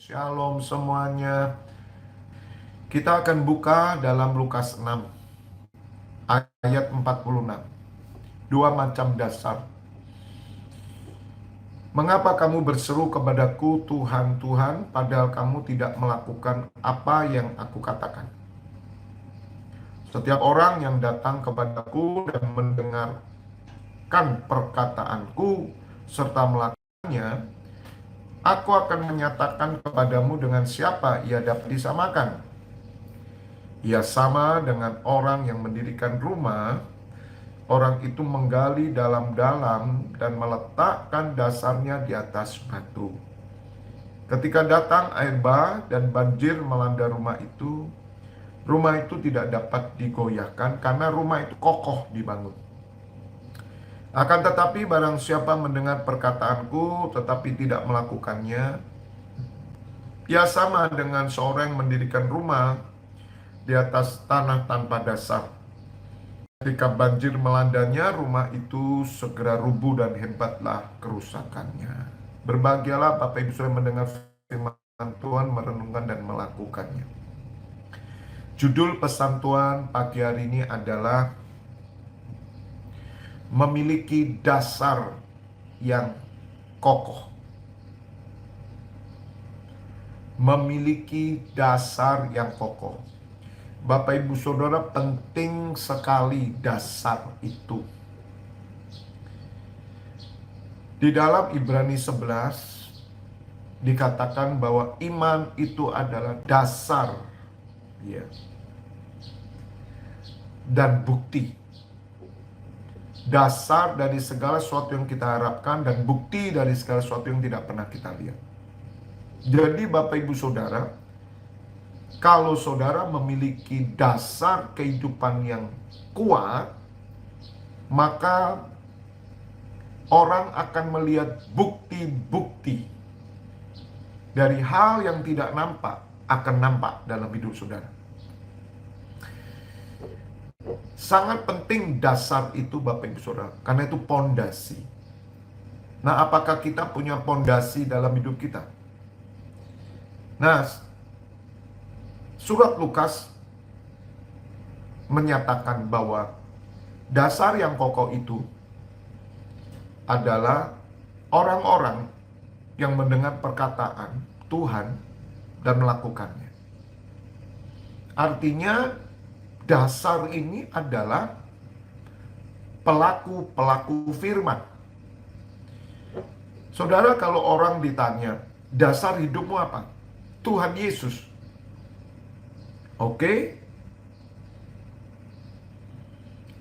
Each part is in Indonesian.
Shalom semuanya. Kita akan buka dalam Lukas 6 ayat 46. Dua macam dasar. Mengapa kamu berseru kepadaku, Tuhan, Tuhan, padahal kamu tidak melakukan apa yang aku katakan? Setiap orang yang datang kepadaku dan mendengarkan perkataanku serta melakukannya, aku akan menyatakan kepadamu dengan siapa ia dapat disamakan. Ia sama dengan orang yang mendirikan rumah. Orang itu menggali dalam-dalam dan meletakkan dasarnya di atas batu. Ketika datang air bah dan banjir melanda rumah itu tidak dapat digoyahkan karena rumah itu kokoh dibangun. Akan tetapi barang siapa mendengar perkataanku tetapi tidak melakukannya, ia sama dengan seorang yang mendirikan rumah di atas tanah tanpa dasar. Ketika banjir melandanya, rumah itu segera rubuh dan hebatlah kerusakannya. Berbahagialah Bapak Ibu Saudara mendengar firman Tuhan, merenungkan dan melakukannya. Judul pesan Tuhan pagi hari ini adalah memiliki dasar yang kokoh. Memiliki dasar yang kokoh. Bapak Ibu Saudara, penting sekali dasar itu. Di dalam Ibrani 11 dikatakan bahwa iman itu adalah dasar, ya, dan bukti. Dasar dari segala sesuatu yang kita harapkan dan bukti dari segala sesuatu yang tidak pernah kita lihat. Jadi Bapak Ibu Saudara, kalau saudara memiliki dasar kehidupan yang kuat, maka orang akan melihat bukti-bukti dari hal yang tidak nampak akan nampak dalam hidup saudara. Sangat penting dasar itu Bapak Ibu Saudara, karena itu pondasi. Nah, apakah kita punya pondasi dalam hidup kita? Nah, surat Lukas menyatakan bahwa dasar yang kokoh itu adalah orang-orang yang mendengar perkataan Tuhan dan melakukannya. Artinya dasar ini adalah pelaku-pelaku firman. Saudara, kalau orang ditanya, dasar hidupmu apa? Tuhan Yesus. Oke?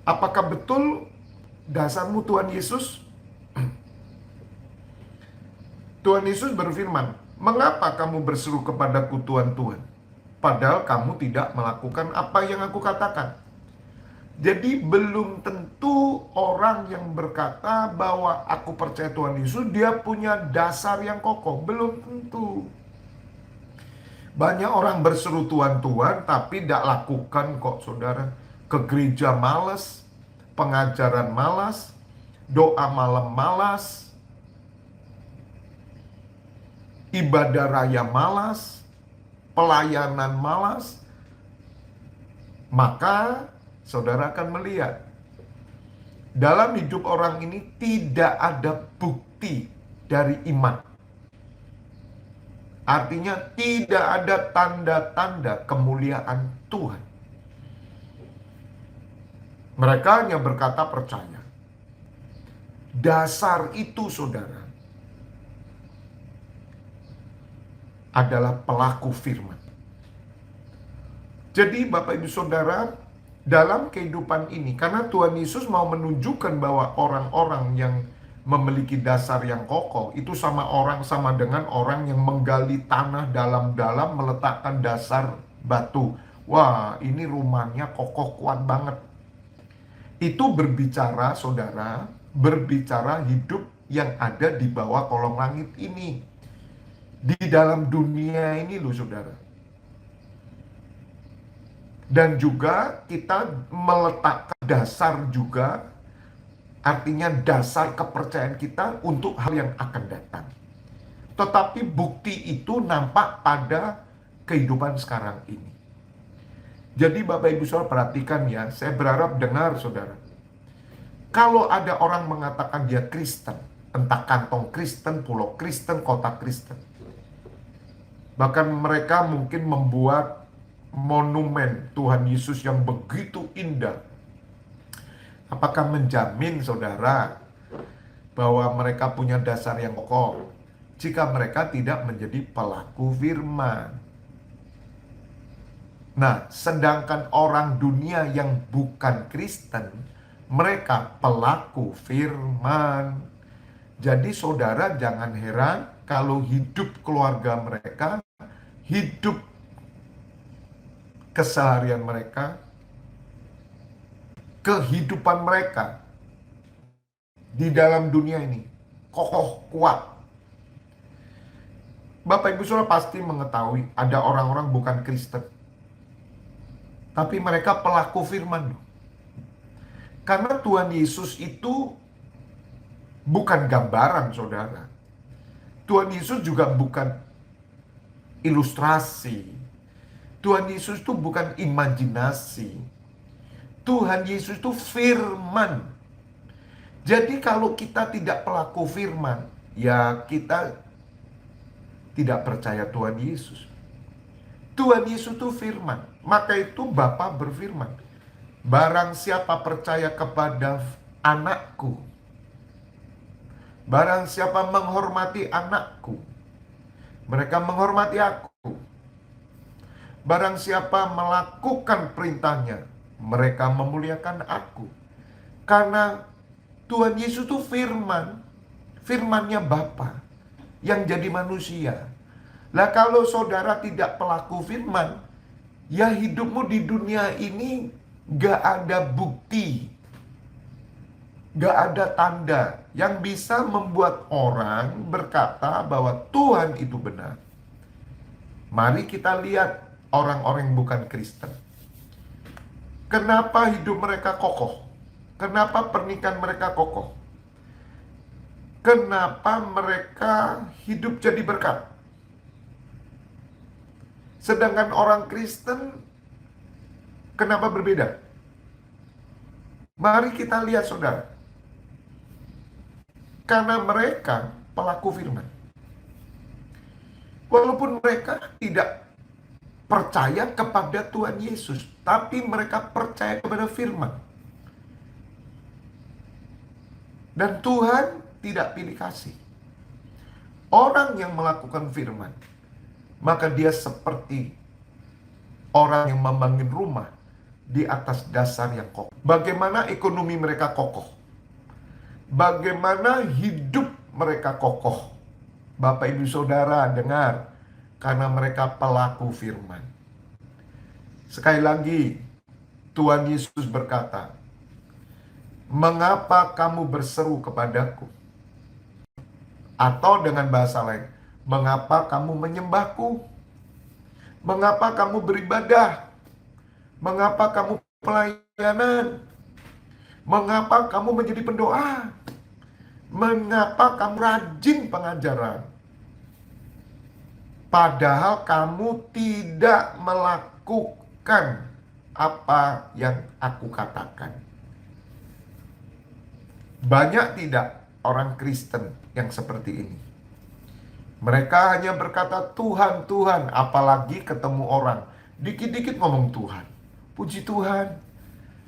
Apakah betul dasarmu Tuhan Yesus? Tuhan Yesus berfirman, mengapa kamu berseru kepadaku Tuhan, Tuhan? Padahal kamu tidak melakukan apa yang aku katakan. Jadi belum tentu orang yang berkata bahwa aku percaya Tuhan Yesus, dia punya dasar yang kokoh. Belum tentu. Banyak orang berseru Tuhan, Tuhan, tapi tidak lakukan kok saudara. Ke gereja malas, pengajaran malas, doa malam malas, ibadah raya malas, pelayanan malas. Maka saudara akan melihat dalam hidup orang ini tidak ada bukti dari iman. Artinya tidak ada tanda-tanda kemuliaan Tuhan. Mereka hanya berkata percaya. Dasar itu saudara adalah pelaku firman. Jadi Bapak Ibu Saudara, dalam kehidupan ini, karena Tuhan Yesus mau menunjukkan bahwa orang-orang yang memiliki dasar yang kokoh, itu sama dengan orang yang menggali tanah dalam-dalam, meletakkan dasar batu. Wah, ini rumahnya kokoh kuat banget. Itu berbicara, saudara, berbicara hidup yang ada di bawah kolong langit ini. Di dalam dunia ini loh, saudara. Dan juga kita meletakkan dasar juga, artinya dasar kepercayaan kita untuk hal yang akan datang. tetapi bukti itu nampak pada kehidupan sekarang ini. Jadi Bapak Ibu Saudara perhatikan ya, saya berharap dengar saudara. Kalau ada orang mengatakan dia Kristen, entah kantong Kristen, pulau Kristen, kota Kristen, bahkan mereka mungkin membuat monumen Tuhan Yesus yang begitu indah. Apakah menjamin saudara bahwa mereka punya dasar yang kokoh jika mereka tidak menjadi pelaku firman? Nah, sedangkan orang dunia yang bukan Kristen, mereka pelaku firman. Jadi saudara jangan heran kalau hidup keluarga mereka, hidup keseharian mereka, kehidupan mereka di dalam dunia ini kokoh, kuat. Bapak Ibu Saudara pasti mengetahui ada orang-orang bukan Kristen, tapi mereka pelaku firman. Karena Tuhan Yesus itu bukan gambaran saudara. Tuhan Yesus juga bukan ilustrasi. Tuhan Yesus itu bukan imajinasi. Tuhan Yesus itu firman. Jadi kalau kita tidak pelaku firman, ya kita tidak percaya Tuhan Yesus. Tuhan Yesus itu firman. Maka itu Bapa berfirman, barang siapa percaya kepada anakku, barang siapa menghormati anakku, mereka menghormati aku. Barang siapa melakukan perintahnya, mereka memuliakan aku. Karena Tuhan Yesus itu firman, firmannya Bapa yang jadi manusia. Lah kalau saudara tidak pelaku firman, ya hidupmu di dunia ini gak ada bukti, gak ada tanda yang bisa membuat orang berkata bahwa Tuhan itu benar. Mari kita lihat orang-orang yang bukan Kristen. Kenapa hidup mereka kokoh? Kenapa pernikahan mereka kokoh? Kenapa mereka hidup jadi berkat? Sedangkan orang Kristen, kenapa berbeda? Mari kita lihat saudara. Karena mereka pelaku firman. Walaupun mereka tidak percaya kepada Tuhan Yesus, tapi mereka percaya kepada firman. Dan Tuhan tidak pilih kasih. Orang yang melakukan firman, maka dia seperti orang yang membangun rumah di atas dasar yang kokoh. Bagaimana ekonomi mereka kokoh? Bagaimana hidup mereka kokoh? Bapak Ibu Saudara dengar, karena mereka pelaku firman. Sekali lagi, Tuhan Yesus berkata, mengapa kamu berseru kepadaku? Atau dengan bahasa lain, mengapa kamu menyembahku? Mengapa kamu beribadah? Mengapa kamu pelayanan? Mengapa kamu menjadi pendoa? Mengapa kamu rajin pengajaran? Padahal kamu tidak melakukan apa yang aku katakan. Banyak tidak orang Kristen yang seperti ini. Mereka hanya berkata Tuhan, Tuhan, apalagi ketemu orang. Dikit-dikit ngomong Tuhan. Puji Tuhan.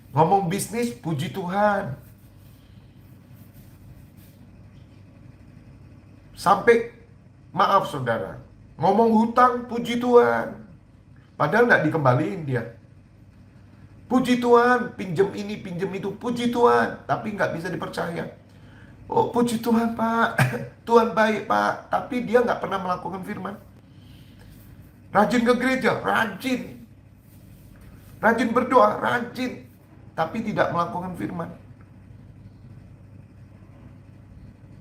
Ngomong bisnis, puji Tuhan. Sampai, maaf saudara, ngomong hutang, puji Tuhan. Padahal nggak dikembaliin dia. Puji Tuhan, pinjem ini, pinjem itu, puji Tuhan. Tapi nggak bisa dipercaya. Oh, puji Tuhan Pak, Tuhan baik Pak. Tapi dia nggak pernah melakukan firman. Rajin ke gereja, rajin. Rajin berdoa, rajin. Tapi tidak melakukan firman.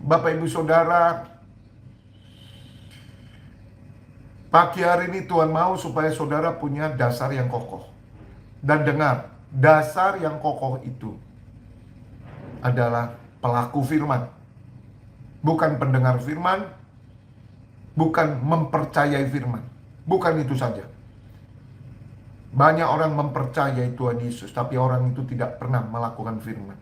Bapak Ibu Saudara, pagi hari ini Tuhan mau supaya saudara punya dasar yang kokoh. Dan dengar, dasar yang kokoh itu adalah pelaku firman. Bukan pendengar firman, bukan mempercayai firman. Bukan itu saja. Banyak orang mempercayai Tuhan Yesus, tapi orang itu tidak pernah melakukan firman.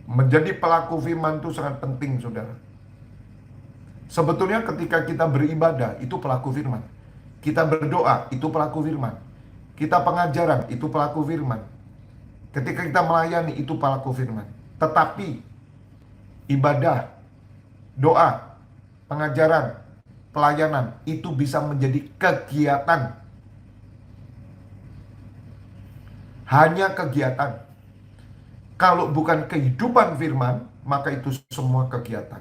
Menjadi pelaku firman itu sangat penting, saudara. Sebetulnya ketika kita beribadah, itu pelaku firman. Kita berdoa, itu pelaku firman. Kita pengajaran, itu pelaku firman. Ketika kita melayani, itu pelaku firman. Tetapi ibadah, doa, pengajaran, pelayanan itu bisa menjadi kegiatan. Hanya kegiatan. Kalau bukan kehidupan firman, maka itu semua kegiatan.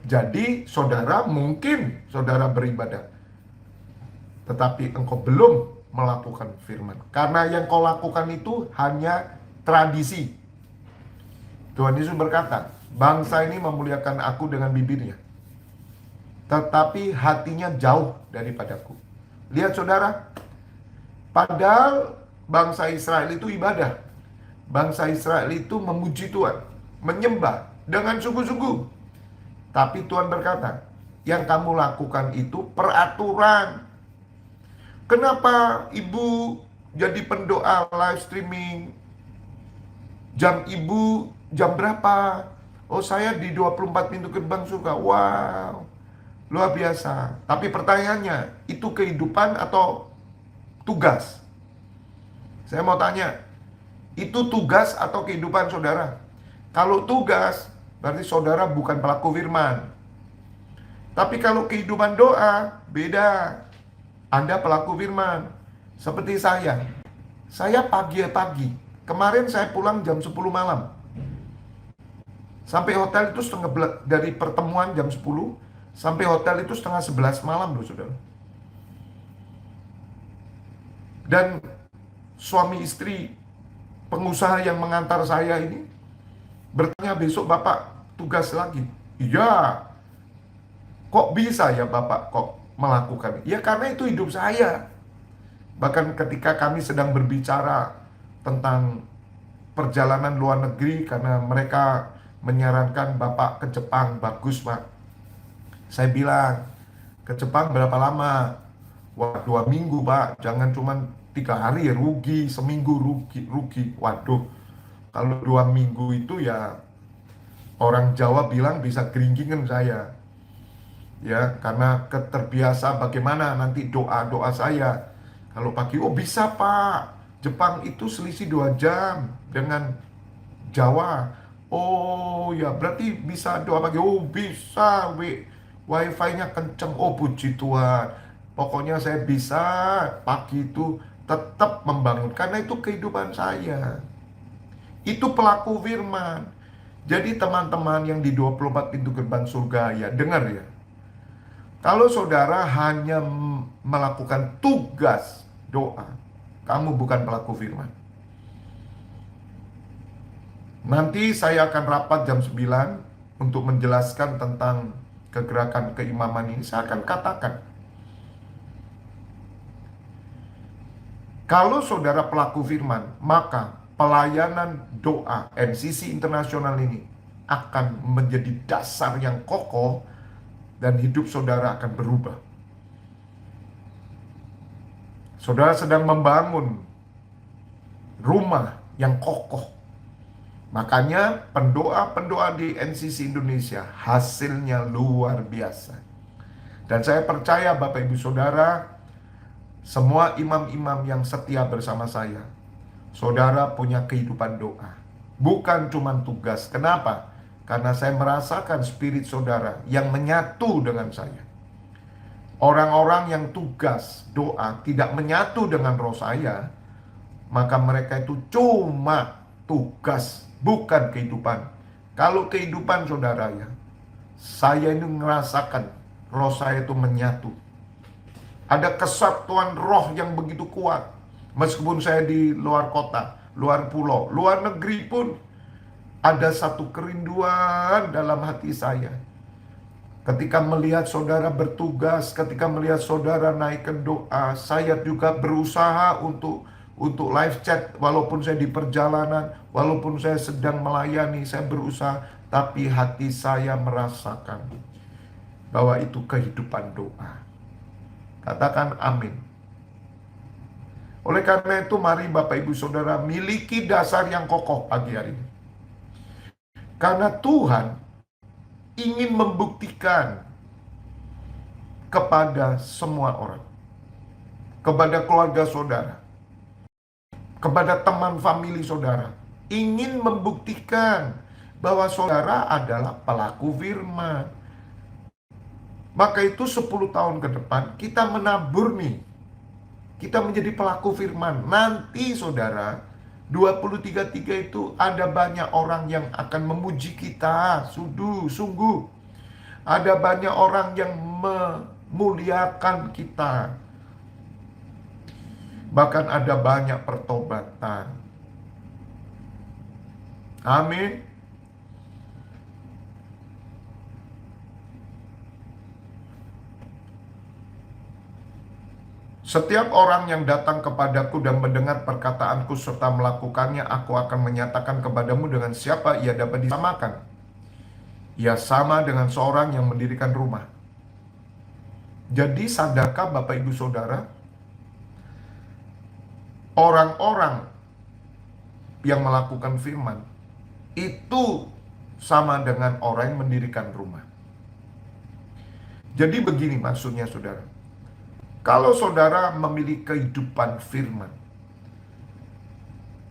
Jadi saudara, mungkin saudara beribadah, tetapi engkau belum melakukan firman. Karena yang kau lakukan itu hanya tradisi. Tuhan Yesus berkata, bangsa ini memuliakan aku dengan bibirnya, tetapi hatinya jauh daripadaku. Lihat saudara, padahal bangsa Israel itu ibadah. Bangsa Israel itu memuji Tuhan, menyembah dengan sungguh-sungguh. Tapi Tuhan berkata, yang kamu lakukan itu peraturan. Kenapa ibu jadi pendoa live streaming? Jam ibu jam berapa? Oh, saya di 24 pintu gerbang surga. Wow, luar biasa. Tapi pertanyaannya, itu kehidupan atau tugas? Saya mau tanya, itu tugas atau kehidupan saudara? Kalau tugas, berarti saudara bukan pelaku firman. Tapi kalau kehidupan doa, beda. Anda pelaku firman. Seperti saya. Saya pagi-pagi. Kemarin saya pulang jam 10 malam. Sampai hotel itu dari pertemuan jam 10, sampai hotel itu setengah 11 malam loh, saudara. Dan suami istri pengusaha yang mengantar saya ini bertanya, besok Bapak tugas lagi. Iya. Kok bisa ya Bapak kok melakukan? Ya karena itu hidup saya. Bahkan ketika kami sedang berbicara tentang perjalanan luar negeri, karena mereka menyarankan Bapak ke Jepang, bagus Pak. Saya bilang, ke Jepang berapa lama? Wah, 2 minggu Pak, jangan cuma 3 hari, rugi, seminggu rugi. Waduh, kalau 2 minggu itu ya orang Jawa bilang bisa geringgingan saya. Ya, karena keterbiasa bagaimana nanti doa-doa saya. Kalau pagi, oh bisa Pak, Jepang itu selisih 2 jam dengan Jawa. Oh ya, berarti bisa doa pagi. Oh bisa, wifi-nya kenceng. Oh puji Tuhan. Pokoknya saya bisa pagi itu tetap membangun. Karena itu kehidupan saya. Itu pelaku firman. Jadi teman-teman yang di 24 pintu gerbang surga ya, dengar ya. Kalau saudara hanya melakukan tugas doa, kamu bukan pelaku firman. Nanti saya akan rapat jam 9 untuk menjelaskan tentang kegerakan keimaman ini. Saya akan katakan, kalau saudara pelaku firman, maka pelayanan doa NCC Internasional ini akan menjadi dasar yang kokoh dan hidup saudara akan berubah. Saudara sedang membangun rumah yang kokoh. Makanya pendoa-pendoa di NCC Indonesia hasilnya luar biasa. Dan saya percaya Bapak Ibu Saudara, semua imam-imam yang setia bersama saya, saudara punya kehidupan doa. Bukan cuma tugas. Kenapa? Karena saya merasakan spirit saudara yang menyatu dengan saya. Orang-orang yang tugas doa tidak menyatu dengan roh saya, maka mereka itu cuma tugas, bukan kehidupan. Kalau kehidupan saudara ya, saya ini merasakan roh saya itu menyatu. Ada kesatuan roh yang begitu kuat. Meskipun saya di luar kota, luar pulau, luar negeri pun, ada satu kerinduan dalam hati saya. Ketika melihat saudara bertugas, ketika melihat saudara naikkan doa, saya juga berusaha untuk live chat. Walaupun saya di perjalanan, walaupun saya sedang melayani, saya berusaha tapi hati saya merasakan bahwa itu kehidupan doa. Katakan amin. Oleh karena itu, mari Bapak Ibu Saudara miliki dasar yang kokoh pagi hari ini. Karena Tuhan ingin membuktikan kepada semua orang, kepada keluarga saudara, kepada teman famili saudara, ingin membuktikan bahwa saudara adalah pelaku firman. Maka itu 10 tahun ke depan kita menabur nih, kita menjadi pelaku firman. Nanti saudara 2033 itu ada banyak orang yang akan memuji kita. Sungguh ada banyak orang yang memuliakan kita. Bahkan ada banyak pertobatan. Amin. Setiap orang yang datang kepadaku dan mendengar perkataanku serta melakukannya, aku akan menyatakan kepadamu dengan siapa ia dapat disamakan. Ia sama dengan seorang yang mendirikan rumah. Jadi sadarkah Bapak Ibu Saudara, orang-orang yang melakukan firman itu sama dengan orang yang mendirikan rumah. Jadi begini maksudnya saudara. Kalau saudara memiliki kehidupan firman,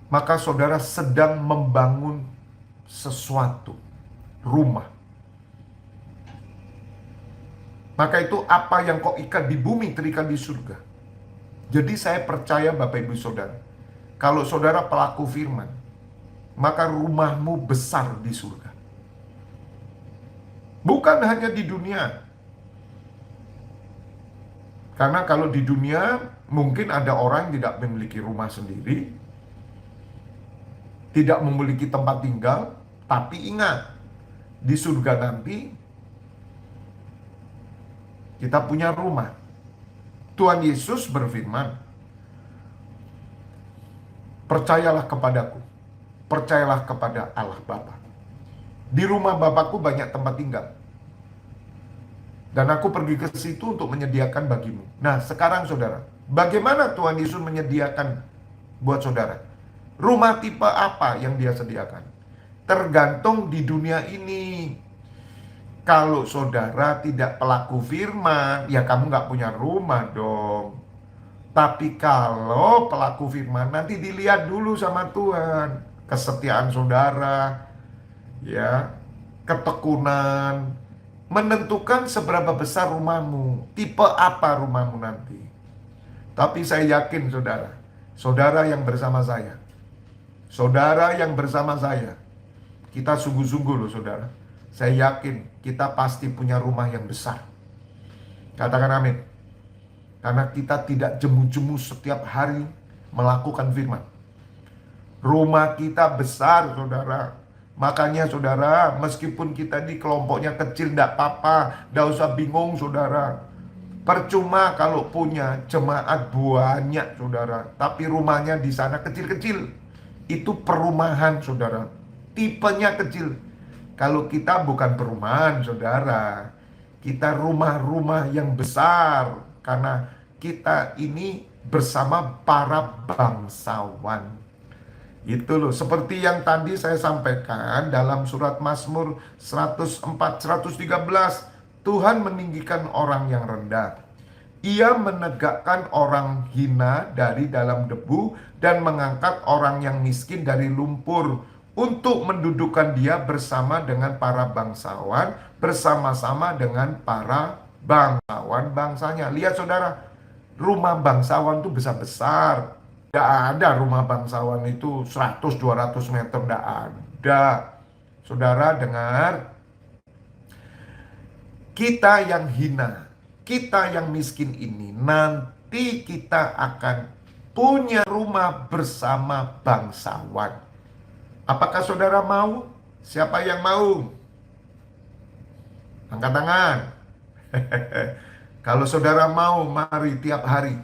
maka saudara sedang membangun sesuatu, rumah. Maka itu apa yang kau ikat di bumi terikat di surga. Jadi saya percaya Bapak Ibu Saudara, kalau saudara pelaku firman, maka rumahmu besar di surga. Bukan hanya di dunia. Karena kalau di dunia mungkin ada orang yang tidak memiliki rumah sendiri, tidak memiliki tempat tinggal, tapi ingat, di surga nanti kita punya rumah. Tuhan Yesus berfirman, percayalah kepadaku, percayalah kepada Allah Bapa. Di rumah Bapakku banyak tempat tinggal. Dan aku pergi ke situ untuk menyediakan bagimu. Nah, sekarang saudara, bagaimana Tuhan Yesus menyediakan buat saudara? Rumah tipe apa yang dia sediakan? Tergantung di dunia ini. Kalau saudara tidak pelaku firman, ya kamu nggak punya rumah dong. Tapi kalau pelaku firman, nanti dilihat dulu sama Tuhan. Kesetiaan saudara, ya, ketekunan, menentukan seberapa besar rumahmu, tipe apa rumahmu nanti. Tapi saya yakin saudara, saudara yang bersama saya, kita sungguh-sungguh loh saudara. Saya yakin kita pasti punya rumah yang besar. Katakan amin. Karena kita tidak jemu-jemu setiap hari melakukan firman. Rumah kita besar saudara. Makanya saudara, meskipun kita di kelompoknya kecil, tidak apa-apa, tidak usah bingung saudara. Percuma kalau punya jemaat banyak saudara, tapi rumahnya di sana kecil-kecil. Itu perumahan saudara, tipenya kecil. Kalau kita bukan perumahan saudara, kita rumah-rumah yang besar. Karena kita ini bersama para bangsawan. Itu loh, seperti yang tadi saya sampaikan dalam surat Mazmur 104-113. Tuhan meninggikan orang yang rendah. Ia menegakkan orang hina dari dalam debu dan mengangkat orang yang miskin dari lumpur, untuk mendudukkan dia bersama dengan para bangsawan, bersama-sama dengan para bangsawan bangsanya. Lihat saudara, rumah bangsawan itu besar-besar. Tidak ada rumah bangsawan itu 100-200 meter, tidak ada. Saudara dengar, kita yang hina, kita yang miskin ini, nanti kita akan punya rumah bersama bangsawan. Apakah saudara mau? Siapa yang mau? Angkat tangan. Kalau saudara mau, mari tiap hari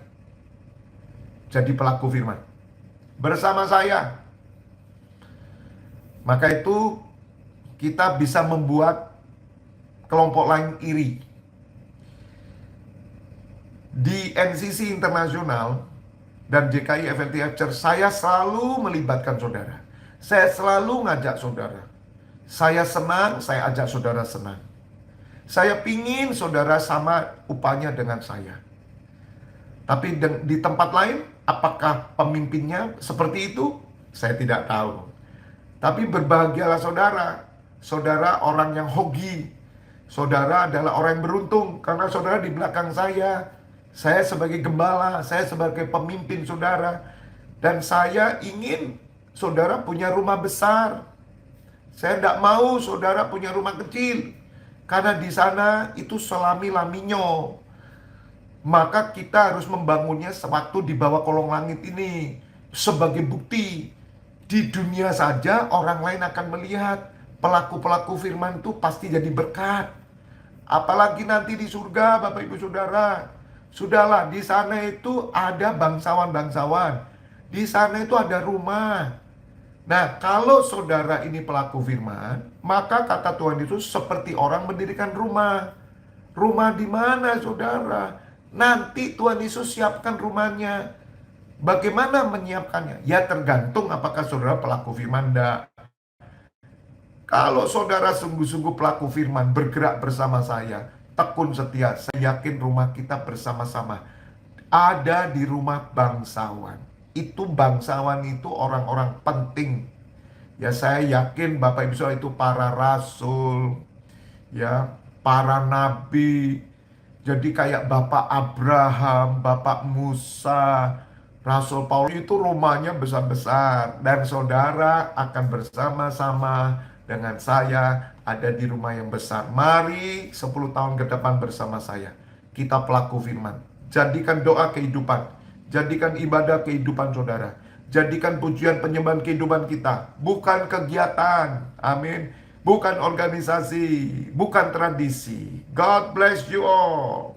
jadi pelaku firman bersama saya. Maka itu kita bisa membuat kelompok lain iri. Di NCC Internasional dan JKI FLTF Church, saya selalu melibatkan saudara. Saya selalu ngajak saudara. Saya senang, saya ajak saudara senang. Saya pingin saudara sama upahnya dengan saya. Tapi di tempat lain, apakah pemimpinnya seperti itu? Saya tidak tahu. Tapi berbahagialah saudara. Saudara orang yang hoki. Saudara adalah orang yang beruntung karena saudara di belakang saya. Saya sebagai gembala, saya sebagai pemimpin saudara. Dan saya ingin saudara punya rumah besar. Saya tidak mau saudara punya rumah kecil. Karena di sana itu selami-laminyo. Maka kita harus membangunnya sewaktu di bawah kolong langit ini. Sebagai bukti. Di dunia saja orang lain akan melihat. Pelaku-pelaku firman itu pasti jadi berkat. Apalagi nanti di surga, Bapak Ibu Saudara. Sudahlah, di sana itu ada bangsawan-bangsawan. Di sana itu ada rumah. Nah, kalau saudara ini pelaku firman, maka kata Tuhan Yesus seperti orang mendirikan rumah. Rumah di mana, saudara? Nanti Tuhan Yesus siapkan rumahnya. Bagaimana menyiapkannya? Ya tergantung apakah saudara pelaku firman enggak. Kalau saudara sungguh-sungguh pelaku firman bergerak bersama saya, tekun setia, saya yakin rumah kita bersama-sama ada di rumah bangsawan. Itu bangsawan itu orang-orang penting. Ya saya yakin Bapak Ibu Saudara itu para rasul, ya para nabi. Jadi kayak Bapak Abraham, Bapak Musa, Rasul Paulus itu rumahnya besar-besar. Dan saudara akan bersama-sama dengan saya ada di rumah yang besar. Mari 10 tahun ke depan bersama saya. Kita pelaku firman. Jadikan doa kehidupan. Jadikan ibadah kehidupan saudara. Jadikan pujian penyembahan kehidupan kita. Bukan kegiatan. Amin. Bukan organisasi. Bukan tradisi. God bless you all.